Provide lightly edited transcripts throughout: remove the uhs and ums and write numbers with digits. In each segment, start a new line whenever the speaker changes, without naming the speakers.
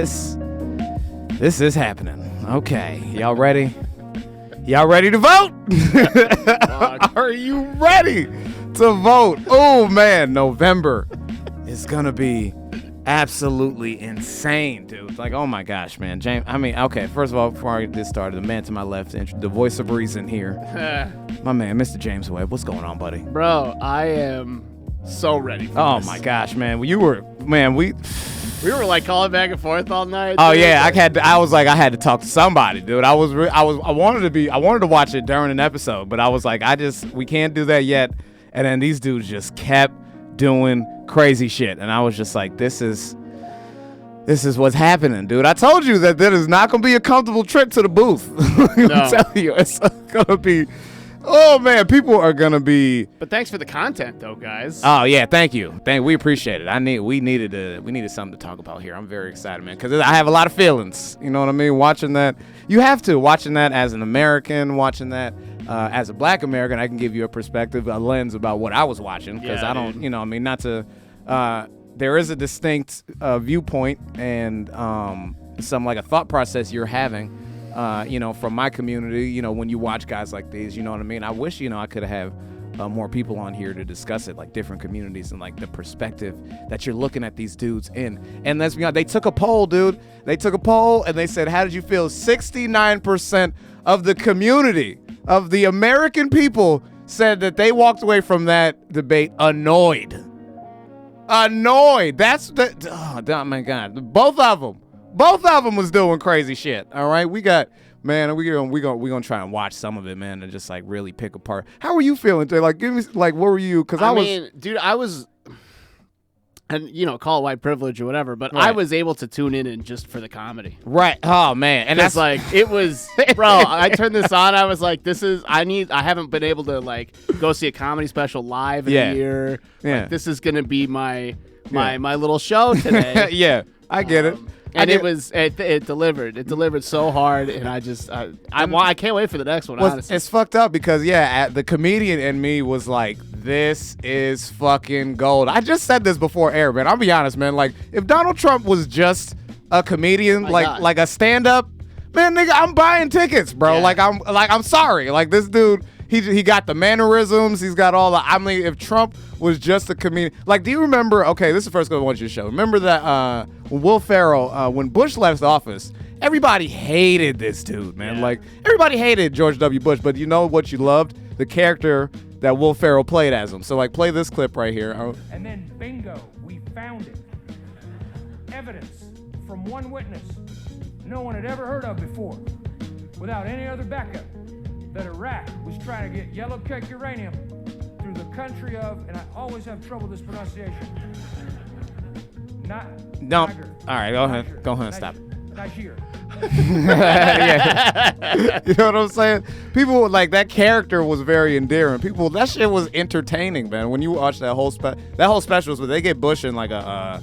this is happening. Okay, y'all ready? Y'all ready to vote? Are you ready to vote? Oh man, November is gonna be absolutely insane, dude. Like, oh my gosh, man. James, I mean, okay, first of all, before I get this started, the man to my left, the voice of reason here. My man, Mr. James Webb. What's going on, buddy?
Bro, I am so ready for
Oh
this.
my gosh, man. We
were like calling back and forth all night.
Oh yeah, I had to talk to somebody, dude. I wanted to watch it during an episode, but I was like, we can't do that yet. And then these dudes just kept doing crazy shit, and I was just like, this is what's happening, dude. I told you that is not gonna be a comfortable trip to the booth. I'm telling you, it's gonna be. Oh man, people are gonna be.
But thanks for the content, though, guys.
Oh yeah, thank you. We appreciate it. We needed something to talk about here. I'm very excited, man, because I have a lot of feelings. You know what I mean? Watching that, watching that as an American, watching that as a Black American, I can give you a perspective, a lens about what I was watching, because I don't, you know, I mean, not to. There is a distinct viewpoint and some like a thought process you're having. From my community, when you watch guys like these, you know what I mean? I wish, I could have more people on here to discuss it, like different communities and like the perspective that you're looking at these dudes in. And let's be honest, they took a poll, dude. They took a poll and they said, how did you feel? 69% of the community, of the American people, said that they walked away from that debate annoyed. Annoyed. Oh my God. Both of them was doing crazy shit. All right, we gonna try and watch some of it, man, and just like really pick apart. How were you feeling today? Like, give me what were you? Because I was, and call it white privilege or whatever, but right. I was able to tune in just for the comedy. Right. Oh man, and that's like it was, bro. I turned this on. I was like, I haven't been able to like go see a comedy special live in a year. Yeah. Like, this is gonna be my little show today. Yeah, I get it. And it delivered. It delivered so hard, and I can't wait for the next one. Honestly, it's fucked up because the comedian in me was like, "This is fucking gold." I just said this before air, man. I'll be honest, man. Like, if Donald Trump was just a comedian, like a stand-up, man, nigga, I'm buying tickets, bro. Yeah. I'm sorry, like this dude. He got the mannerisms. He's got all the. I mean, if Trump was just a comedian, like, do you remember? Okay, this is the first one I want you to show. Remember that when Will Ferrell, when Bush left office, everybody hated this dude, man. Yeah. Like, everybody hated George W. Bush, but you know what you loved? The character that Will Ferrell played as him. So, like, play this clip right here.
And then, bingo, we found it. Evidence from one witness no one had ever heard of before, without any other backup, that Iraq was trying to get yellow cake uranium through the country of, and I always have trouble with this pronunciation.
No. All right, go ahead, stop.
Niger.
Yeah. You know what I'm saying? People like that character was very endearing. That shit was entertaining, man. When you watch that whole special, they get Bush in like a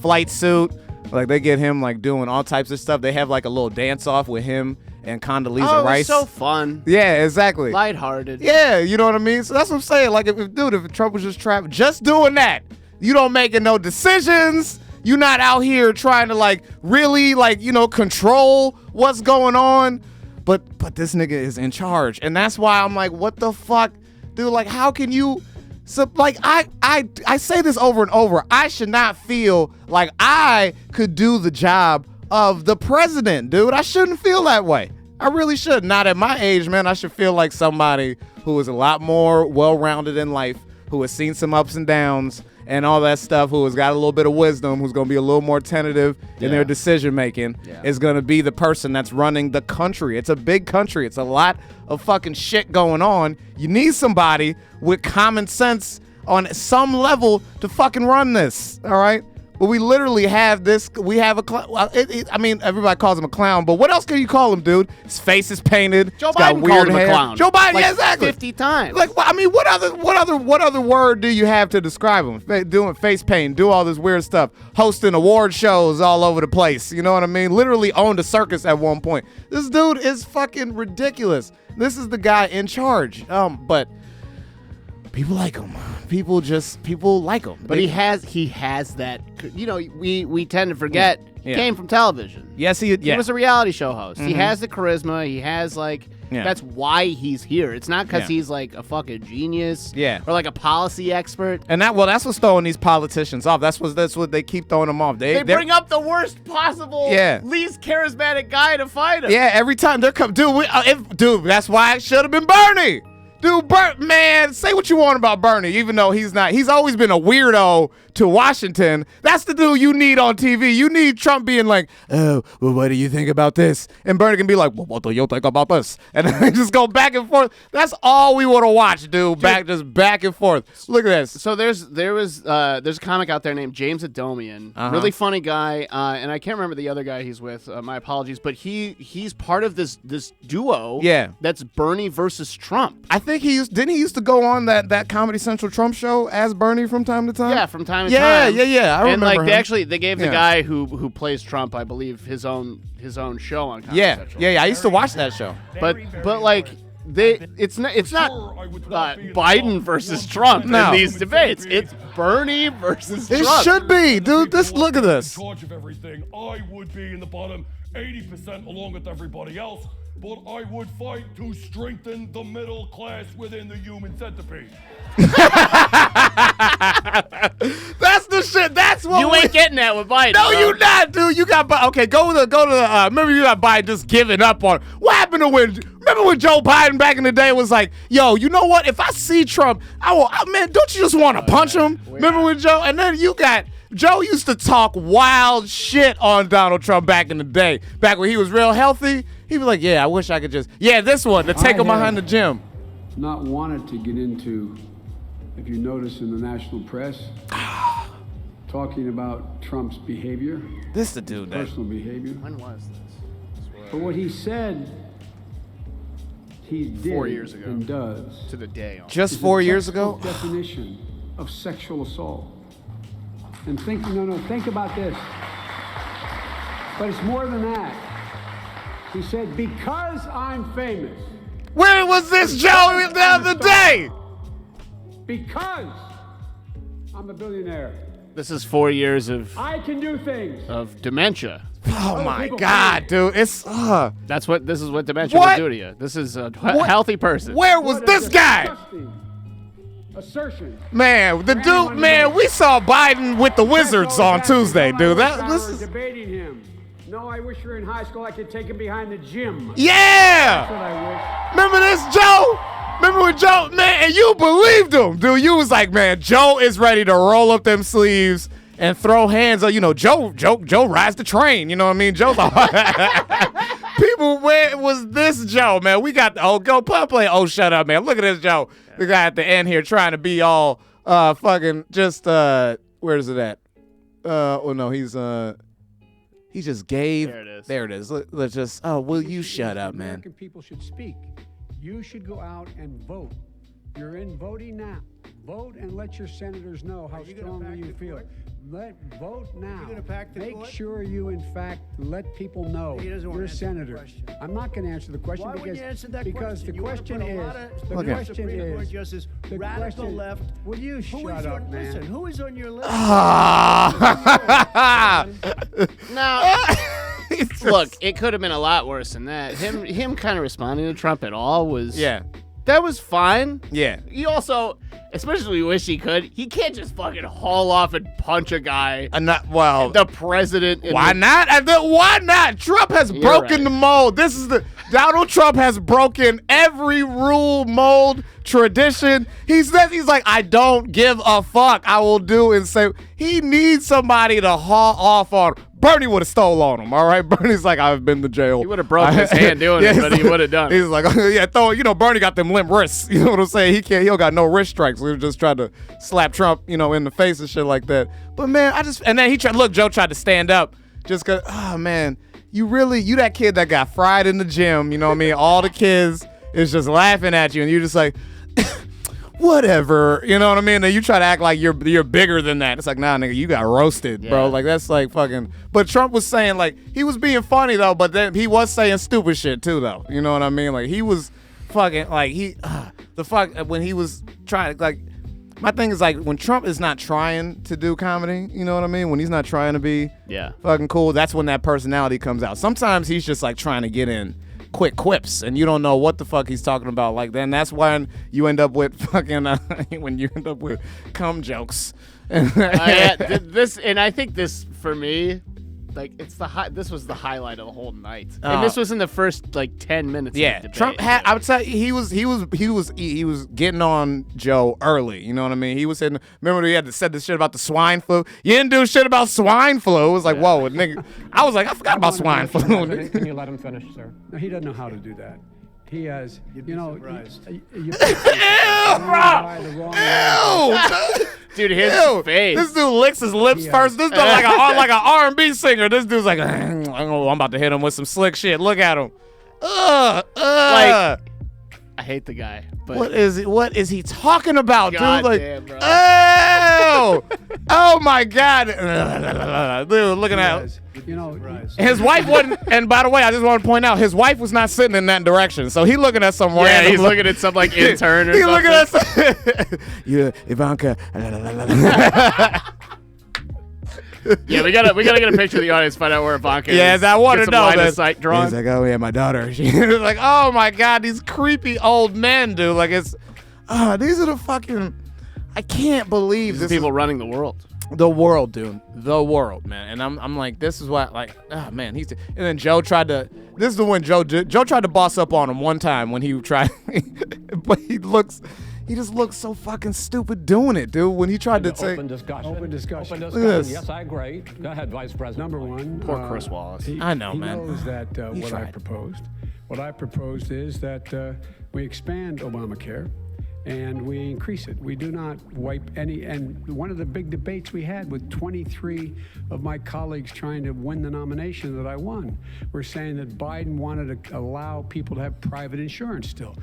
flight suit. Like, they get him like doing all types of stuff. They have like a little dance off with him and Condoleezza Rice.
Oh, so fun.
Yeah, exactly.
Lighthearted.
Yeah, you know what I mean? So that's what I'm saying. Like, if Trump was just doing that, you don't making no decisions. You're not out here trying to like really like, control what's going on. But this nigga is in charge. And that's why I'm like, what the fuck? Dude, like, how can you... So, like, I say this over and over. I should not feel like I could do the job of the president, dude. I shouldn't feel that way. I really should. Not at my age, man. I should feel like somebody who is a lot more well-rounded in life, who has seen some ups and downs and all that stuff, who has got a little bit of wisdom, who's going to be a little more tentative in their decision-making, is going to be the person that's running the country. It's a big country. It's a lot of fucking shit going on. You need somebody with common sense on some level to fucking run this, all right? But we literally have this. We have a clown. I mean, everybody calls him a clown, but what else can you call him, dude? His face is painted.
Joe Biden called him a clown.
Joe Biden,
like
exactly.
50 times.
Like, I mean, what other word do you have to describe him? Doing face paint, do all this weird stuff, hosting award shows all over the place. You know what I mean? Literally owned a circus at one point. This dude is fucking ridiculous. This is the guy in charge. But people like him. People like him.
But he has that. We tend to forget He came from television.
Yes, he
He was a reality show host.
Mm-hmm.
He has the charisma. He has that's why he's here. It's not because he's like a fucking genius.
Yeah.
Or like a policy expert.
And that's what's throwing these politicians off. That's what they keep throwing them off.
They bring up the worst possible, least charismatic guy to fight him.
Yeah, every time they're coming, dude, that's why it should have been Bernie. Dude, man, say what you want about Bernie, even though he's not. He's always been a weirdo to Washington. That's the dude you need on TV. You need Trump being like, oh, well, what do you think about this? And Bernie can be like, well, what do you think about this? And then just go back and forth. That's all we want to watch, dude. Just back and forth. Look at this.
So there's a comic out there named James Adomian, really funny guy, and I can't remember the other guy he's with. My apologies, but he's part of this duo.
Yeah.
That's Bernie versus Trump.
I think he used to go on that Comedy Central Trump show as Bernie from time to time.
Yeah, from time to time.
Yeah. I remember.
And like
him.
they gave the guy who plays Trump, I believe, his own show on Comedy Central.
Yeah. I used to watch that show.
But like it's not Biden versus Trump in these debates. It's Bernie versus Trump.
It should be, dude. Look at this.
In charge of everything, I would be in the bottom 80% along with everybody else, but I would fight to strengthen the middle class within the human centipede.
That's the shit. That's what
you ain't getting that with Biden.
No, you not, dude. You got okay. Go to the. Remember, you got Biden just giving up on. What happened to Remember when Joe Biden back in the day was like, "Yo, you know what? If I see Trump, I will. Man, don't you just want to punch him?" Remember when Joe? And then you got. Joe used to talk wild shit on Donald Trump back in the day. Back when he was real healthy, he'd be like, "Yeah, I wish I could just. Yeah, this one to take him behind the gym."
Not wanted to get into, if you notice in the national press, talking about Trump's behavior.
This the dude that.
Personal behavior.
When was this?
But what he said, he did
4 years ago.
and does.
To the day.
Just
is a
4 years ago.
textbook definition of sexual assault. And think about this. But it's more than that. He said, because I'm famous.
Where was this Joe the other day?
Because I'm a billionaire.
This is 4 years of
I can do things.
of dementia.
Oh my God, dude! It's
This is what dementia will do to you. This is a healthy person.
Where was this guy?
Assertion.
Man, the dude, man, we saw Biden with the Wizards on Tuesday, dude. This is
debating him. No, I wish you were in high school. I could take him behind the gym.
yeah.
That's what I wish.
Remember this, Joe? Remember when Joe, man, and you believed him, dude. You was like, man, Joe is ready to roll up them sleeves and throw hands. You know, Joe rides the train. You know what I mean? Joe's like, people, where was this Joe, man? We got play. Oh, shut up, man. Look at this Joe. The guy at the end here trying to be all fucking just where is it at? Oh no, he just gave.
There it is.
There it is. Let's just. Oh, will you shut up, man?
American people should speak. You should go out and vote. You're in voting now. Vote and let your senators know how strongly you feel. Vote now. Make sure you, in fact, let people know you're a senator. I'm not going to answer the question
Why wouldn't you answer that
because
question?
the question is,
radical left.
Will you shut up, man?
Listen, who is on your list?
Now, look, it could have been a lot worse than that. Him kind of responding to Trump at all was that was fine.
Yeah.
He also, especially wish he could, he can't just fucking haul off and punch a guy. The president.
Why not? Why not? Trump has broken the mold. Donald Trump has broken every rule, mold, tradition. He's like, I don't give a fuck. I will do and say. He needs somebody to haul off on. Bernie would have stole on him, all right? Bernie's like, I've been to jail.
He would have broke his hand doing it, but he would have done it.
He's like, Bernie got them limp wrists. You know what I'm saying? He don't got no wrist strikes. We were just trying to slap Trump, in the face and shit like that. But man, and then Joe tried to stand up just cause, oh man, you that kid that got fried in the gym, you know what I mean? All the kids is just laughing at you and you're just like, whatever, you know what I mean? And you try to act like you're bigger than that. It's like, nah, nigga, you got roasted, bro. Like, that's like fucking. But Trump was saying, like, he was being funny, though, but then he was saying stupid shit, too, though. You know what I mean? Like, he was fucking, like, when he was trying, like, My thing is like when Trump is not trying to do comedy, you know what I mean? When he's not trying to be fucking cool, that's when that personality comes out. Sometimes he's just like trying to get in quick quips and you don't know what the fuck he's talking about. Like then that's when you end up with fucking when you end up with cum jokes.
This and I think this for me, like it's this was the highlight of the whole night, and this was in the first like 10 minutes.
Yeah,
of the debate.
Trump had. I would say he was getting on Joe early. You know what I mean? He was saying. Remember he had to said this shit about the swine flu. You didn't do shit about swine flu. It was like whoa, nigga. I was like I forgot about swine flu.
Can you let him finish, sir?
No, he doesn't know how to do that. He has, you know,
Ew, bro. Ew.
Dude, his face.
This dude licks his lips first. This dude like an R&B singer. This dude's like, I'm about to hit him with some slick shit. Look at him.
Like, I hate the guy. But
What is he talking about,
God
dude? Like,
damn, bro.
oh my God, dude, looking at him.
you know,
His wife wasn't. And by the way, I just want to point out, his wife was not sitting in that direction. So he looking at some random.
Yeah, he's looking at some like intern or
He's
something.
looking at some. Yeah, Ivanka.
Yeah, we gotta get a picture of the audience, find out where Ivanka is.
Yes, I want
Get
to
some
know
line
that.
of sight drawn.
He's like, oh yeah, my daughter. She was like, oh my God, these creepy old men, dude. Like it's, these are the fucking. I can't believe
These
this
people
is
running the world.
the world, dude. The world, man. And I'm like, this is what, like, oh man, and then Joe tried to. This is the one Joe tried to boss up on him one time when he tried, but he just looks so fucking stupid doing it, dude. When he tried to say
Open discussion.
Open discussion.
Open
Look
discussion.
at this.
Yes, I agree. Go ahead, Vice President.
number one.
Poor Chris Wallace.
I know,
he
man.
knows that
He
what I
tried.
proposed. What I proposed is that we expand Obamacare and we increase it. We do not wipe any. And one of the big debates we had with 23 of my colleagues trying to win the nomination that I won, were saying that Biden wanted to allow people to have private insurance still.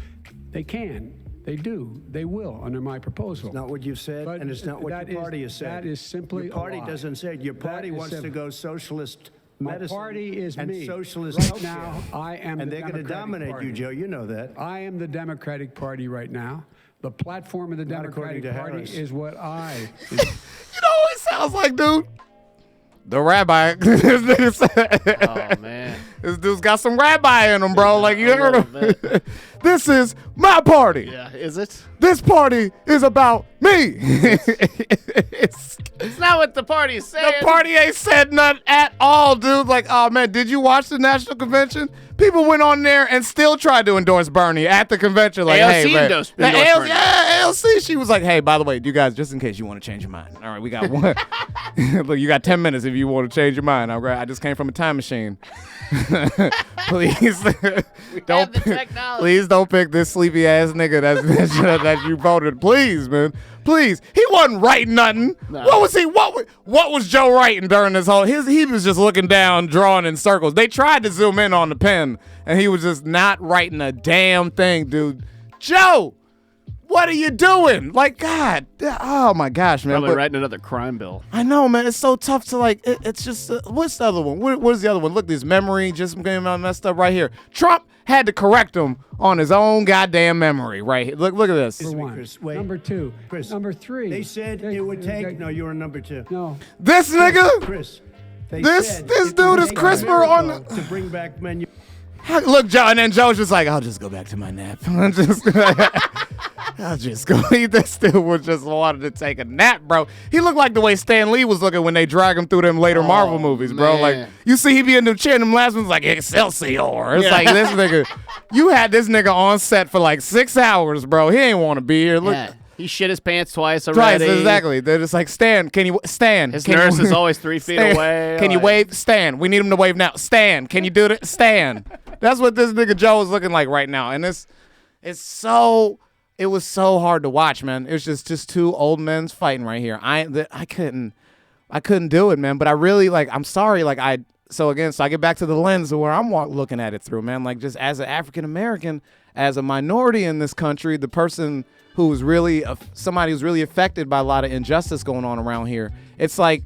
They can. They do. They will under my proposal.
It's not what you said,
But
and it's not what
that
your
is-
party has said.
that is simply
your party
a lie.
doesn't say it. Your
That
party
is
wants to
simple.
go socialist
My
medicine
party is
and
me.
socialist
Right
healthcare.
now, I am
and
the
they're going to
Democratic
dominate
Party.
you, Joe. You know that.
I am the Democratic Party right now. The platform of the
Not according
Democratic
to
Party
Harris.
is what I.
You know what it sounds like, dude? The rabbi. This nigga said-
Oh man.
This dude's got some rabbi in him, bro. Like you
A
heard
little
him.
bit.
This is my party.
Yeah, is it?
This party is about me. It's-
It's not what the party is saying.
the party ain't said nothing at all, dude. Like, oh man, did you watch the national convention? People went on there and still tried to endorse Bernie at the convention. Like,
AOC
hey, man.
endorsed
The
Bernie.
Yeah, AOC. She was like, hey, by the way, you guys, just in case you want to change your mind. All right, we got one. Look, you got 10 minutes if you want to change your mind. All right, I just came from a time machine. Please don't.
the technology.
Please don't pick this sleepy ass nigga that you voted. Please, man. Please. He wasn't writing nothing.
No.
What was he? What was Joe writing during this whole? He was just looking down, drawing in circles. They tried to zoom in on the pen, and he was just not writing a damn thing, dude. Joe, what are you doing? Like, God, oh my gosh, man.
Probably
But-
writing another crime bill.
I know, man. It's so tough to like. It's just what's the other one? What is the other one? Look, this memory just getting messed up right here. Trump had to correct him on his own goddamn memory right here. Look at this.
Number one.
Chris, wait.
Number two.
Chris,
Number three.
They said it would take. No, you were number two.
No.
This nigga.
Chris. They
This
said
dude
it would
is
take a
crisper on
miracle to bring back menu.
Look, Joe, and then Joe's just like, I'll just go back to my nap. I'll just go eat. This dude was just wanted to take a nap, bro. He looked like the way Stan Lee was looking when they drag him through them later Marvel movies, bro.
man.
Like, you see he be in the chair, and them last ones like Excelsior. It's like this nigga. You had this nigga on set for like 6 hours, bro. He ain't want to be here. Look,
Yeah. He shit his pants twice
twice
already.
exactly. They're just like, Stan, can you Stan?
His
can
nurse
you,
is always 3 feet
Stan,
away.
Can you
like-
wave? Stan, we need him to wave now. Stan, can you do that? Stan. That's what this nigga Joe is looking like right now, and it was so hard to watch, man. It was just two old men fighting right here. I couldn't do it, man. But I really I'm sorry, so I get back to the lens of where I'm looking at it through, man. Like just as an African American, as a minority in this country, the person who's really somebody who's really affected by a lot of injustice going on around here. It's like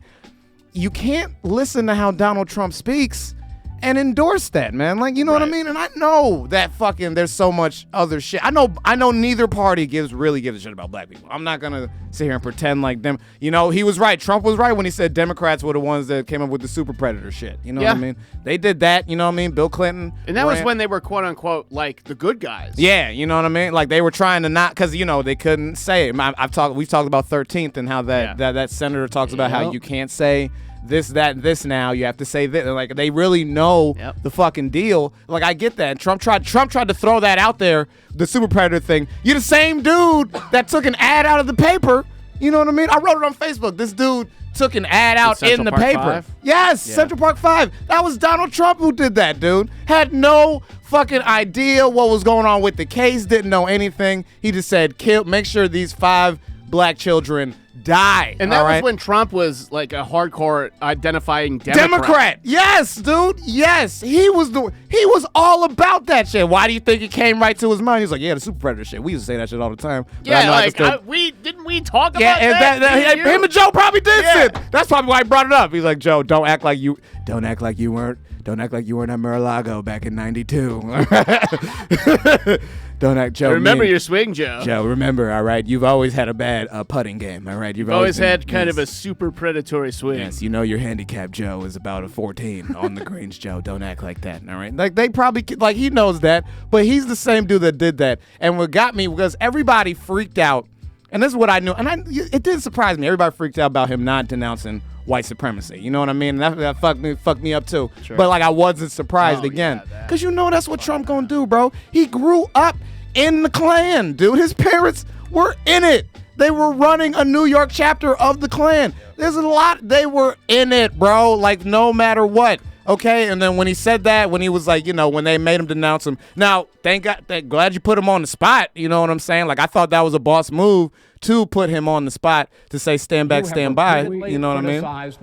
you can't listen to how Donald Trump speaks and endorse that, man. Like, you know what I mean? And I know that fucking there's so much other shit. I know neither party really gives a shit about black people. I'm not gonna sit here and pretend like them. You know, he was right. Trump was right when he said Democrats were the ones that came up with the super predator shit. You know what I mean? They did that. You know what I mean? Bill Clinton.
And that was when they were quote unquote like the good guys.
Yeah, you know what I mean? Like they were trying to not, because you know they couldn't say it. We've talked about 13th and how that senator talks about how you can't say this, that, and this now. You have to say this. Like they really know the fucking deal. Like I get that. Trump tried to throw that out there, the super predator thing. You're the same dude that took an ad out of the paper. You know what I mean? I wrote it on Facebook. This dude took an ad out in the paper.
5?
Yes, Central Park 5. That was Donald Trump who did that, dude. Had no fucking idea what was going on with the case. Didn't know anything. He just said, make sure these 5 black children die.
And that was when Trump was like a hardcore identifying
Democrat. Yes, dude. Yes. He was all about that shit. Why do you think it came right to his mind? He's like, yeah, the super predator shit. We used to say that shit all the time.
Yeah, like didn't we talk about that?
Him and Joe probably did shit. That's probably why he brought it up. He's like, Joe, don't act like you weren't at Mar-a-Lago back in '92. Don't act, Joe.
Remember your swing, Joe.
Joe, remember, all right? You've always had a bad putting game, all right? You've
always had kind of a super predatory swing.
Yes, you know your handicap, Joe, is about a 14 on the greens, Joe. Don't act like that, all right? Like, they probably, like, he knows that, but he's the same dude that did that. And what got me, because everybody freaked out, and this is what I knew, and it did surprise me. Everybody freaked out about him not denouncing white supremacy. You know what I mean? That fucked me up too. Sure. But like I wasn't surprised again. Because you know that's what Trump gonna do, bro. He grew up in the Klan, dude. His parents were in it. They were running a New York chapter of the Klan. There's a lot. They were in it, bro. Like no matter what. Okay, and then when he said that, when he was like, you know, when they made him denounce him. Now, glad you put him on the spot. You know what I'm saying? Like I thought that was a boss move to put him on the spot to say stand back, stand by. You know what I mean?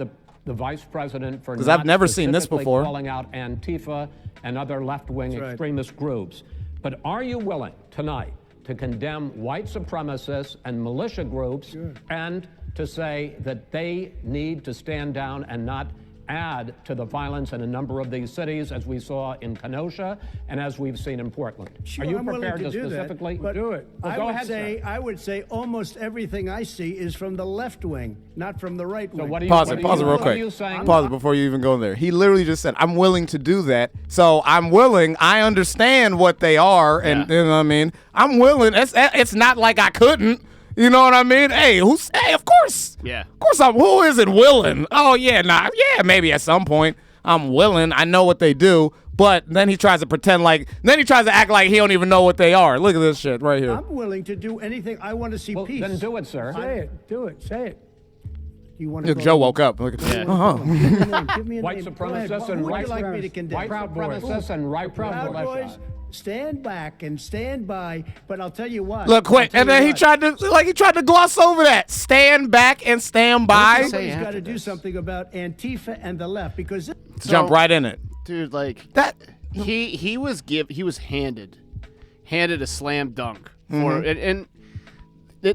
The vice president for
because I've never seen this before.
Calling out Antifa and other left-wing extremist groups. But are you willing tonight to condemn white supremacists and militia groups and to say that they need to stand down and not add to the violence in a number of these cities, as we saw in Kenosha and as we've seen in Portland?
Sure,
are you
I'm
prepared
to
specifically
do it?
Well, go ahead, sir.
I would say almost everything I see is from the left wing, not from the right wing.
So what are you,
pause it real quick. Pause it before you even go there. He literally just said, I'm willing to do that. So I'm willing. I understand what they are. And you know what I mean? I'm willing. It's not like I couldn't. You know what I mean? Hey, of course.
Yeah.
Of course who isn't willing? Oh, yeah, maybe at some point I'm willing. I know what they do. But then he tries to act like he don't even know what they are. Look at this shit right here.
I'm willing to do anything. I want to see peace.
Then do it, sir.
Say it. Do it. Say it.
You want to
Joe woke up.
Give me a
White
name.
supremacists and
Who would
right
you like me to condemn?
White supremacists and right
Proud
militia.
Boys, stand back and stand by. But I'll tell you what.
Look, quick, and then he tried to gloss over that. Stand back and stand by.
Somebody's got to do something about Antifa and the left because
jump right in it,
dude. Like
that.
He was handed a slam dunk for it, and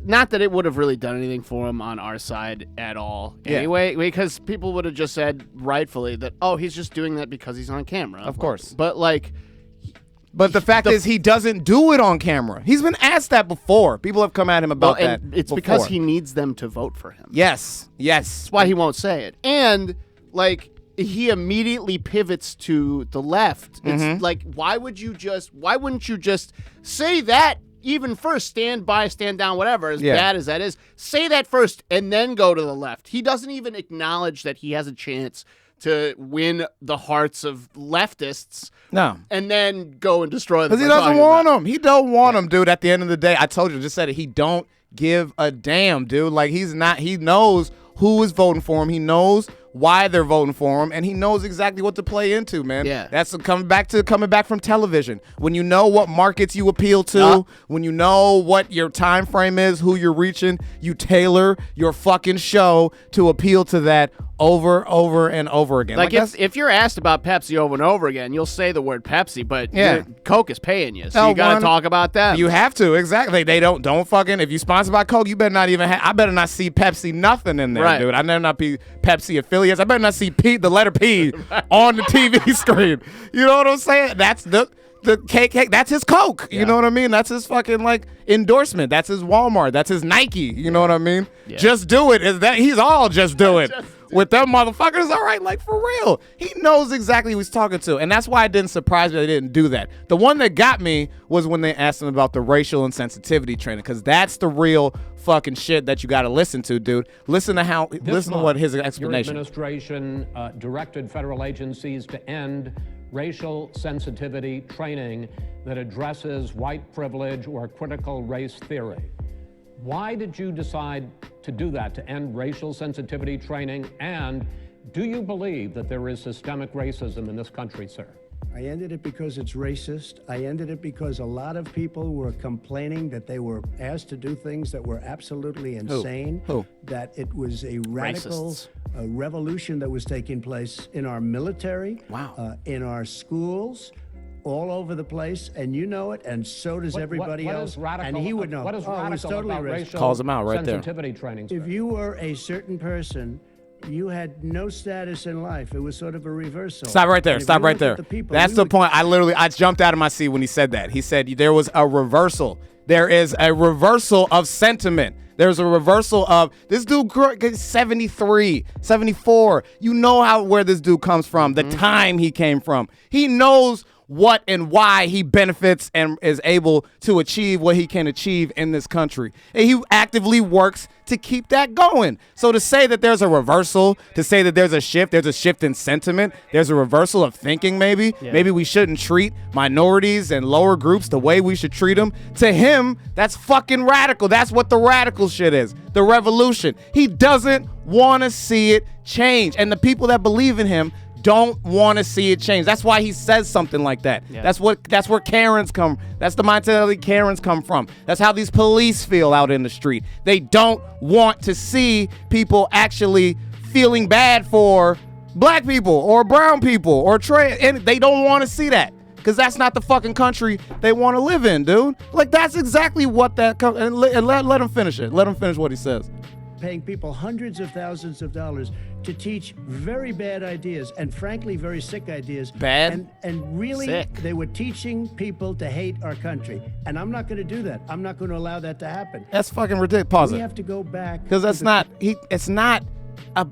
not that it would have really done anything for him on our side at all. Anyway, because people would have just said rightfully that he's just doing that because he's on camera.
Of course,
but
the fact is he doesn't do it on camera. He's been asked that before. People have come at him about that.
It's
before.
because he needs them to vote for him.
Yes.
That's why he won't say it. And he immediately pivots to the left. It's like, why wouldn't you just say that even first? Stand by, stand down, whatever, as bad as that is. Say that first and then go to the left. He doesn't even acknowledge that he has a chance to win the hearts of leftists. No. And then go and destroy them.
Because he doesn't want them. He don't want them, dude. At the end of the day, I told you, just said it. He don't give a damn, dude. Like, he knows who is voting for him. He knows why they're voting for him, and he knows exactly what to play into, man. Yeah. That's coming back from television. When you know what markets you appeal to, when you know what your time frame is, who you're reaching, you tailor your fucking show to appeal to that over and over again.
Like if you're asked about Pepsi over and over again, you'll say the word Pepsi, but Coke is paying you, so you got to talk about that.
You have to, exactly. They don't fucking, if you sponsored by Coke, you better not even I better not see Pepsi nothing in there, dude. I better not be Pepsi affiliated alias. I better not see P, the letter P, on the TV screen. You know what I'm saying? That's the cake. That's his Coke. You know what I mean? That's his fucking like endorsement. That's his Walmart. That's his Nike. You know what I mean? Yeah. Just do it. Is that he's all just do it. With them motherfuckers, all right, like for real. He knows exactly who he's talking to. And that's why it didn't surprise me they didn't do that. The one that got me was when they asked him about the racial insensitivity training, because that's the real fucking shit that you got to listen to, dude. Listen to what his explanation.
Your administration directed federal agencies to end racial sensitivity training that addresses white privilege or critical race theory. Why did you decide to do that, to end racial sensitivity training? And do you believe that there is systemic racism in this country, sir?
I ended it because it's racist. I ended it because a lot of people were complaining that they were asked to do things that were absolutely insane.
Who?
That it was a radical revolution that was taking place in our military, in our schools, all over the place, and you know it, and so does everybody else. And he would know.
What is radical about racial
calls him out right
sensitivity training?
If you were a certain person, you had no status in life. It was sort of a reversal.
Stop right there. Stop right there. That's the point. I jumped out of my seat when he said that. He said there was a reversal. There is a reversal of sentiment. There's a reversal of this dude 73, 74. You know where this dude comes from, the time he came from. He knows what and why he benefits and is able to achieve what he can achieve in this country. And he actively works to keep that going. So to say that there's a reversal, to say that there's a shift in sentiment, there's a reversal of thinking maybe. Yeah. Maybe we shouldn't treat minorities and lower groups the way we should treat them. To him, that's fucking radical. That's what the radical shit is. The revolution. He doesn't want to see it change. And the people that believe in him don't want to see it change. That's why he says something like that. Yeah. That's where Karens come. That's the mentality Karens come from. That's how these police feel out in the street. They don't want to see people actually feeling bad for black people or brown people or trans, and they don't want to see that because that's not the fucking country they want to live in, dude. Like that's exactly what that and let him finish it. Let him finish what he says.
Paying people hundreds of thousands of dollars to teach very bad ideas and frankly very sick ideas.
Bad?
And really
sick.
They were teaching people to hate our country. And I'm not going to do that. I'm not going to allow that to happen.
That's fucking ridiculous. Pause it.
We have to go back.
Because it's not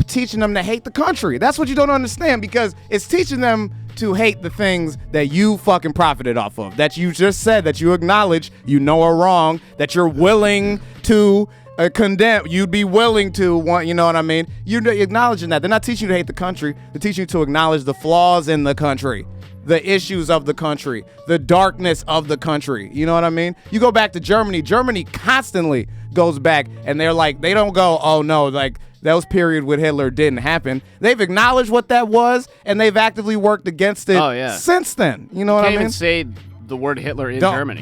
teaching them to hate the country. That's what you don't understand, because it's teaching them to hate the things that you fucking profited off of, that you just said, that you acknowledge you know are wrong, that you're willing to condemn. You'd be willing to want, you know what I mean? You're acknowledging that. They're not teaching you to hate the country. They're teaching you to acknowledge the flaws in the country, the issues of the country, the darkness of the country. You know what I mean? You go back to Germany. Germany constantly goes back, and they're like, they don't go, oh no, like those period with Hitler didn't happen. They've acknowledged what that was, and they've actively worked against it since then. You know what I mean?
You can't even say the word Hitler in Germany.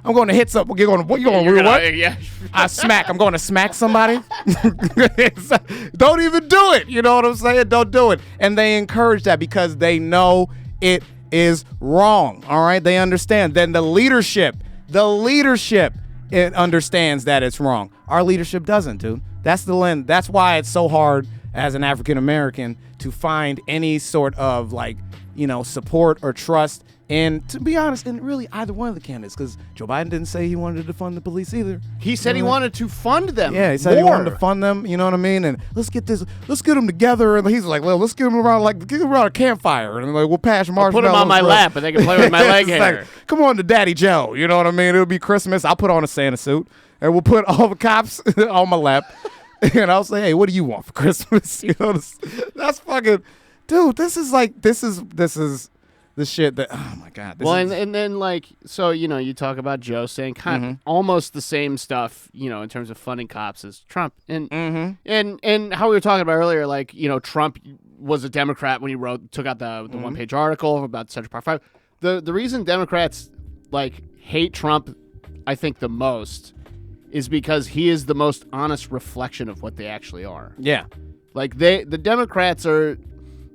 I'm going to hit something. You're going to what? Yeah. I'm going to smack somebody. Don't even do it. You know what I'm saying? Don't do it. And they encourage that because they know it is wrong. All right? They understand. Then the leadership, it understands that it's wrong. Our leadership doesn't, dude. That's the lens. That's why it's so hard as an African American to find any sort of support or trust. And to be honest, in really either one of the candidates, because Joe Biden didn't say he wanted to defund the police either.
He said he wanted to fund them.
Yeah, he said he wanted to fund them. You know what I mean? And let's get them together. And he's like, well, let's get them around a campfire, and we'll pass marshmallows.
I'll put them on my lap, and they can play with my leg hair.
Like, come on to Daddy Joe. You know what I mean? It'll be Christmas. I'll put on a Santa suit, and we'll put all the cops on my lap, and I'll say, hey, what do you want for Christmas? You know, that's fucking, dude. This is the shit that, oh my God.
And then so, you talk about Joe saying kind of almost the same stuff, in terms of funding cops as Trump. And how we were talking about earlier, Trump was a Democrat when he took out the one-page article about Central Park 5. The reason Democrats hate Trump, I think the most, is because he is the most honest reflection of what they actually are.
Yeah.
The Democrats are,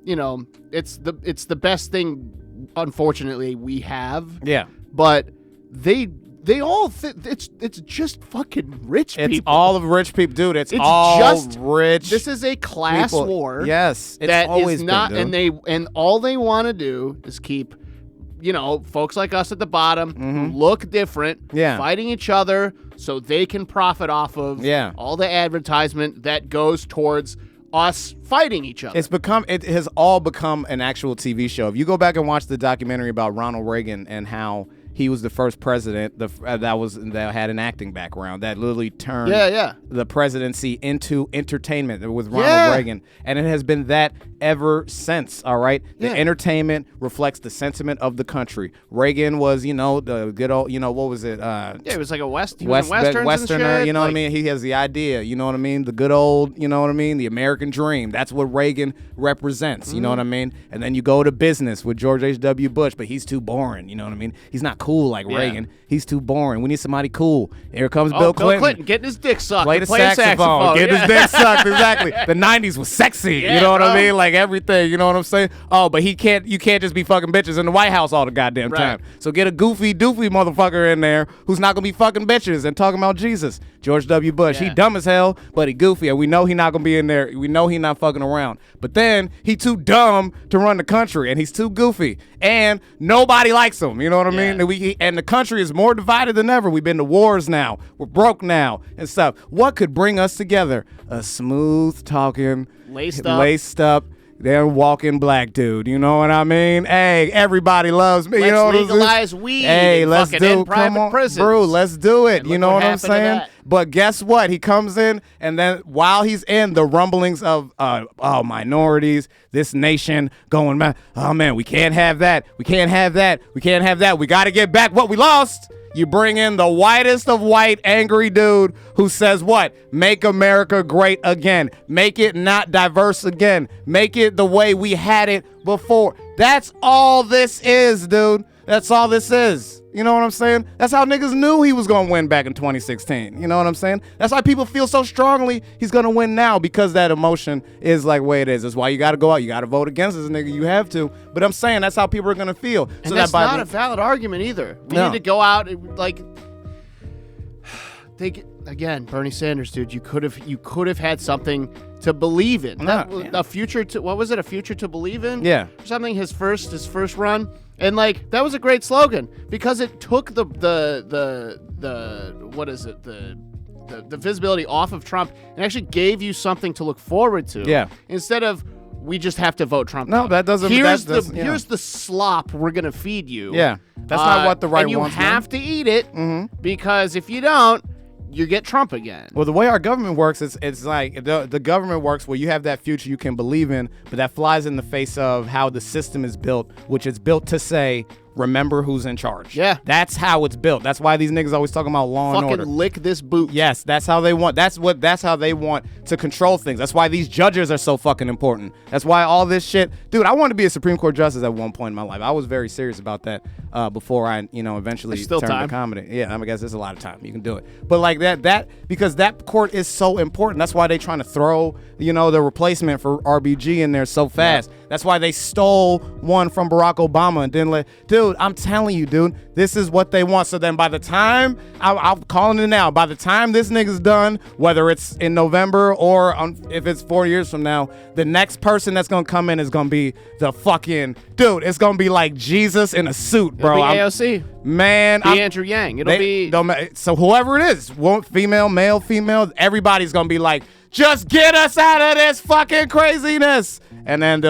it's the best thing, unfortunately, we have.
Yeah.
But they they all it's just fucking rich people.
It's all of rich people, dude. It's all
just
rich.
This is a class
people.
war.
Yes, it's
that
always
is not,
been, dude.
and all they want to do is keep, folks like us at the bottom who look different, fighting each other so they can profit off of all the advertisement that goes towards us fighting each other.
It has all become an actual TV show. If you go back and watch the documentary about Ronald Reagan and how he was the first president that had an acting background that literally turned the presidency into entertainment with Ronald Reagan, and it has been that ever since. All right, the entertainment reflects the sentiment of the country. Reagan was, the good old, what was it?
It was like a
Westerner.
and shit.
You know what I mean? He has the idea. You know what I mean? The good old, you know what I mean? The American dream. That's what Reagan represents. You know what I mean? And then you go to business with George H.W. Bush, but he's too boring. You know what I mean? He's not cool like Reagan. He's too boring. We need somebody cool. Here comes Bill Clinton.
Bill Clinton getting his dick sucked.
Play the saxophone. Getting his dick sucked. Exactly. The 90s was sexy. You know what I mean? Like everything. You know what I'm saying? Oh, but you can't just be fucking bitches in the White House all the goddamn time. So get a goofy, doofy motherfucker in there who's not gonna be fucking bitches and talking about Jesus. George W. Bush. He dumb as hell, but he goofy, and we know he not gonna be in there. We know he not fucking around. But then he too dumb to run the country, and he's too goofy, and nobody likes him. You know what I mean? And the country is more divided than ever. We've been to wars now. We're broke now and stuff. What could bring us together? A smooth talking, laced up. They're walking black dude, you know what I mean? Hey, everybody loves me.
Let's
you know what I'm saying?
legalize weed.
Hey, let's do
private prisons.
Bro, let's do it. You know what I'm saying?
That.
But guess what? He comes in, and then while he's in, the rumblings of minorities, this nation going, man, oh man, we can't have that. We can't have that. We can't have that. We got to get back what we lost. You bring in the whitest of white angry dude who says what? Make America great again. Make it not diverse again. Make it the way we had it before. That's all this is, dude. That's all this is. You know what I'm saying? That's how niggas knew he was going to win back in 2016. You know what I'm saying? That's why people feel so strongly he's going to win now, because that emotion is like way it is. That's why you got to go out. You got to vote against this nigga. You have to. But I'm saying that's how people are going to feel.
And so that's not a valid argument either. We need to go out and, like, again, Bernie Sanders, dude, you could have had something to believe in. A future to, what was it? A future to believe in?
Yeah.
Something his first run. And like that was a great slogan because it took the what is it? The visibility off of Trump and actually gave you something to look forward to.
Yeah.
Instead of we just have to vote Trump.
No,
out.
that doesn't.
Here's the slop we're gonna feed you.
Yeah. That's not what the right
and you
wants.
have to eat it because if you don't, you get Trump again.
Well, the way our government works, it's like the government works where you have that future you can believe in, but that flies in the face of how the system is built, which is built to say, remember who's in charge.
Yeah.
That's how it's built. That's why these niggas always talking about law and order.
Fucking lick this boot.
Yes, that's how they want. That's how they want to control things. That's why these judges are so fucking important. That's why all this shit. Dude, I wanted to be a Supreme Court justice at one point in my life. I was very serious about that before I, eventually turned to comedy. Yeah, I guess there's a lot of time. You can do it. But like that because that court is so important. That's why they trying to throw, the replacement for RBG in there so fast. Yeah. That's why they stole one from Barack Obama and didn't dude, I'm telling you, dude, this is what they want. So then by the time, I'm calling it now, by the time this nigga's done, whether it's in November or if it's 4 years from now, the next person that's going to come in is going to be the fucking, dude, it's going to be like Jesus in a suit, bro.
It'll be AOC.
Man.
Andrew Yang. It'll be.
So whoever it is, female, male, female, everybody's going to be like, just get us out of this fucking craziness. And then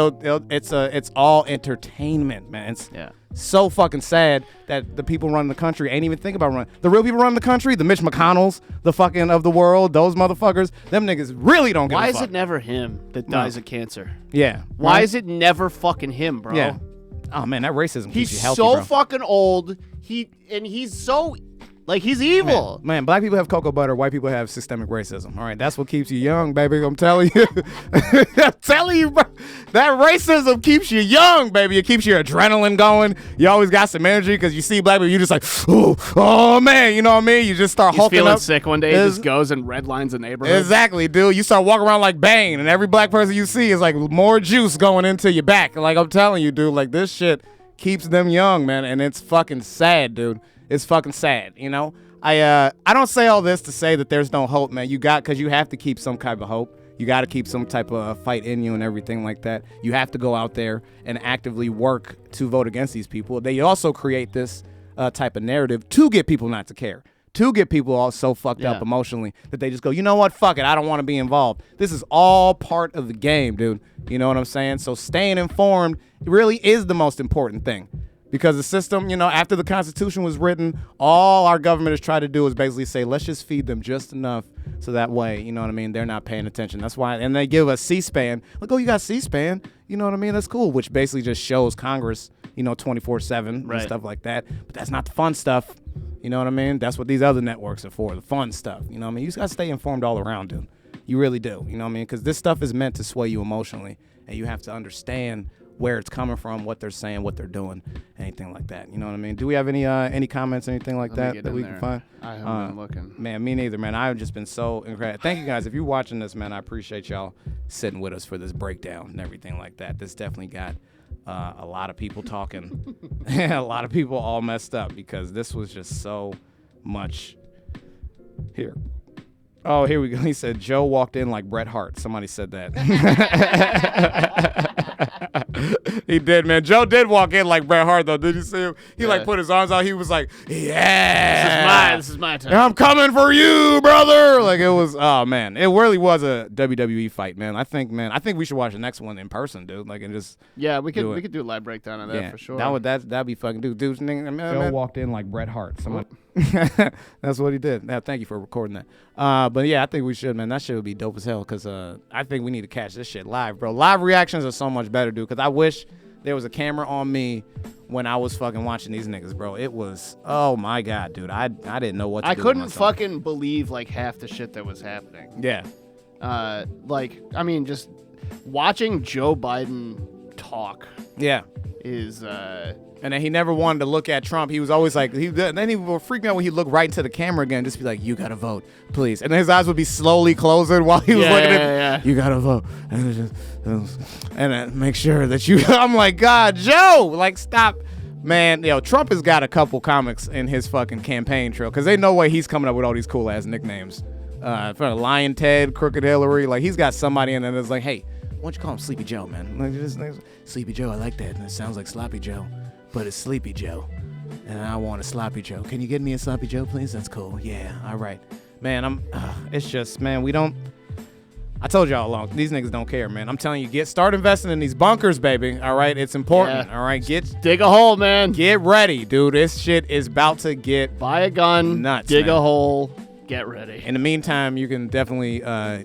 it's all entertainment, man. It's so fucking sad that the people running the country ain't even think about running. The real people running the country, the Mitch McConnells, the fucking of the world, those motherfuckers, them niggas really don't give a fuck.
Why is it never him that dies of cancer?
Yeah.
Why is it never fucking him, bro?
Yeah. Oh man, that racism keeps you
He's
healthy,
so
bro.
fucking old. He's so. Like, he's evil.
Man, black people have cocoa butter. White people have systemic racism. All right, that's what keeps you young, baby. I'm telling you. I'm telling you, bro. That racism keeps you young, baby. It keeps your adrenaline going. You always got some energy because you see black people, you just like, oh, man. You know what I mean? You just start hulking up.
He's feeling sick one day. He just goes and redlines a neighborhood.
Exactly, dude. You start walking around like Bane, and every black person you see is like more juice going into your back. Like, I'm telling you, dude, like this shit keeps them young, man, and it's fucking sad, dude. It's fucking sad, you know? I don't say all this to say that there's no hope, man. Because you have to keep some type of hope. You got to keep some type of fight in you and everything like that. You have to go out there and actively work to vote against these people. They also create this type of narrative to get people not to care, to get people all so fucked up emotionally that they just go, you know what, fuck it, I don't want to be involved. This is all part of the game, dude. You know what I'm saying? So staying informed really is the most important thing. Because the system, you know, after the Constitution was written, all our government has tried to do is basically say, let's just feed them just enough so that way, you know what I mean, they're not paying attention. That's why, and they give us C-SPAN. Like, oh, you got C-SPAN, you know what I mean? That's cool, which basically just shows Congress, you know, 24/7 and stuff like that. But that's not the fun stuff, you know what I mean? That's what these other networks are for, the fun stuff, you know what I mean? You just got to stay informed all around, dude. You really do, you know what I mean? Because this stuff is meant to sway you emotionally, and you have to understand where it's coming from, what they're saying, what they're doing, anything like that. You know what I mean? Do we have any comments, anything like that we can find?
I haven't been looking.
Man, me neither, man. I've just been so incredible. Thank you guys. If you're watching this, man, I appreciate y'all sitting with us for this breakdown and everything like that. This definitely got a lot of people talking. A lot of people all messed up because this was just so much. Here. Oh, here we go. He said Joe walked in like Bret Hart. Somebody said that. He did, man. Joe did walk in like Bret Hart, though. Did you see him? He like put his arms out. He was like, "Yeah,
This is my time.
I'm coming for you, brother." Like it was. Oh man, it really was a WWE fight, man. I think we should watch the next one in person, dude. Like and just
we could do a live breakdown of that for sure.
That'd be fucking dude. Joe walked in like Bret Hart. Someone. That's what he did. Yeah, thank you for recording that. But yeah, I think we should, man. That shit would be dope as hell because I think we need to catch this shit live, bro. Live reactions are so much better, dude. Because I wish there was a camera on me when I was fucking watching these niggas, bro. It was, oh my god, dude. I didn't know what to do.
I couldn't fucking believe like half the shit that was happening.
Yeah.
Like I mean, just watching Joe Biden talk.
Yeah.
Is
and then he never wanted to look at Trump. He was always like, then he would freak me out when he looked right into the camera again, just be like, you gotta vote, please. And then his eyes would be slowly closing while he was looking at you gotta vote. And then make sure that you, I'm like, God, Joe, like, stop. Man, Trump has got a couple comics in his fucking campaign trail, because they know way he's coming up with all these cool-ass nicknames. For Lion Ted, Crooked Hillary, like, he's got somebody in there that's like, hey, why don't you call him Sleepy Joe, man? Like, Sleepy Joe, I like that. And it sounds like Sloppy Joe, but it's Sleepy Joe. And I want a Sloppy Joe. Can you get me a Sloppy Joe, please? That's cool. Yeah, all right. Man, it's just, man, I told y'all all along, these niggas don't care, man. I'm telling you, start investing in these bunkers, baby. All right, it's important. All right,
dig a hole, man.
Get ready, dude. This shit is about to get
buy a gun,
nuts.
Dig a hole. Get ready.
In the meantime, you can definitely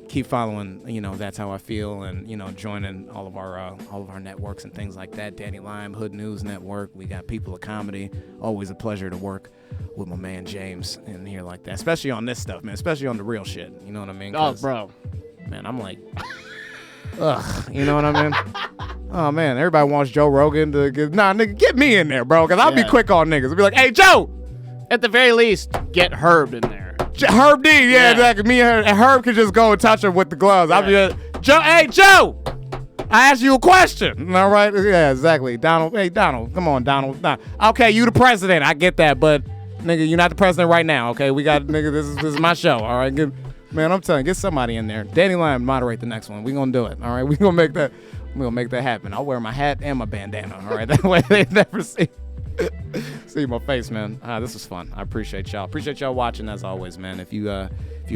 keep following, That's How I Feel, and joining all of our networks and things like that. Danny Lime, Hood News Network. We got People of Comedy. Always a pleasure to work with my man James in here like that, especially on this stuff, man. Especially on the real shit. You know what I mean?
Oh, bro.
Man, I'm like, ugh. You know what I mean? Oh man, everybody wants Joe Rogan to nigga, get me in there, bro, because I'll be quick on niggas. I'll be like, hey, Joe.
At the very least, get Herb in there.
Herb D, yeah, exactly. Me and Herb could just go and touch him with the gloves. I'll be like, Joe, hey, Joe, I asked you a question. All right? Yeah, exactly. Donald, hey, Donald, come on, Donald. Nah. Okay, you the president. I get that, but, nigga, you're not the president right now, okay? We got, nigga, this is my show, all right? Man, I'm telling you, get somebody in there. Danny Lyon, moderate the next one. We gonna do it, all right? We gonna make that happen. I'll wear my hat and my bandana, all right? That way they never see my face, man. This was fun. I appreciate y'all. Appreciate y'all watching as always, man. If you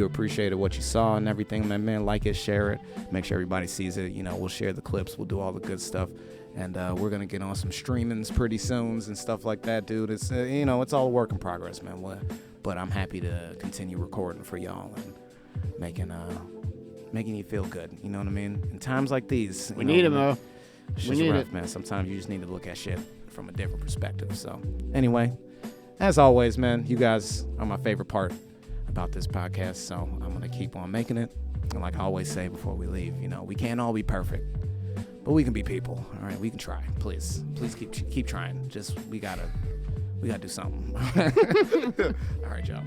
appreciated what you saw and everything, man, like it, share it. Make sure everybody sees it. We'll share the clips. We'll do all the good stuff. And we're gonna get on some streamings pretty soon and stuff like that, dude. It's it's all a work in progress, man. But I'm happy to continue recording for y'all and making you feel good. You know what I mean? In times like these,
we need it, Mo.
We need it, man. Sometimes you just need to look at shit from a different perspective. So anyway, as always, man, you guys are my favorite part about this podcast. So I'm gonna keep on making it. And like I always say before we leave, we can't all be perfect, but we can be people. All right, we can try. Please keep trying. Just we gotta do something. All right, y'all.